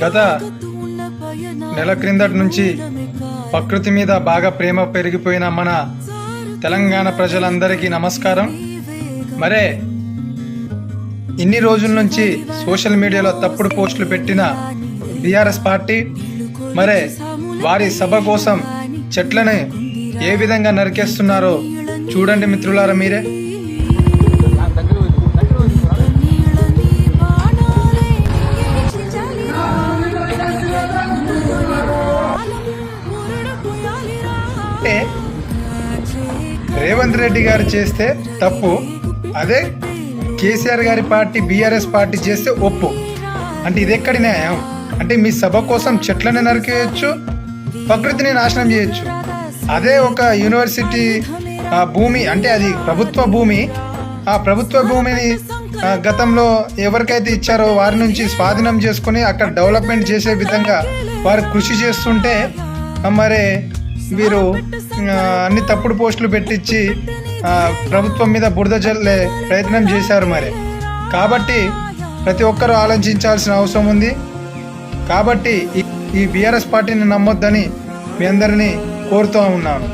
గత నెల క్రిందటి నుంచి ప్రకృతి మీద బాగా ప్రేమ పెరిగిపోయిన మన తెలంగాణ ప్రజలందరికీ నమస్కారం. మరే ఇన్ని రోజుల నుంచి సోషల్ మీడియాలో తప్పుడు పోస్టులు పెట్టిన బీఆర్ఎస్ పార్టీ మరే వారి సభ కోసం చెట్లను ఏ విధంగా నరికేస్తున్నారో చూడండి మిత్రులారా మీరే. అంటే రేవంత్ రెడ్డి గారు చేస్తే తప్పు, అదే కేసీఆర్ గారి పార్టీ బీఆర్ఎస్ పార్టీ చేస్తే ఒప్పు. అంటే ఇది ఎక్కడి న్యాయం? అంటే మీ సభ కోసం చెట్లను నరికేయచ్చు, ప్రకృతిని నాశనం చేయొచ్చు. అదే ఒక యూనివర్సిటీ భూమి, అంటే అది ప్రభుత్వ భూమి, ఆ ప్రభుత్వ భూమిని గతంలో ఎవరికైతే ఇచ్చారో వారి నుంచి స్వాధీనం చేసుకుని అక్కడ డెవలప్మెంట్ చేసే విధంగా వారు కృషి చేస్తుంటే మరి వీరు అన్ని తప్పుడు పోస్టులు పెట్టించి ప్రభుత్వం మీద బురద జల్లే ప్రయత్నం చేశారు. మరి కాబట్టి ప్రతి ఒక్కరూ ఆలోచించాల్సిన అవసరం ఉంది. కాబట్టి ఈ బీఆర్ఎస్ పార్టీని నమ్మొద్దని మీ అందరినీ కోరుతూ ఉన్నాను.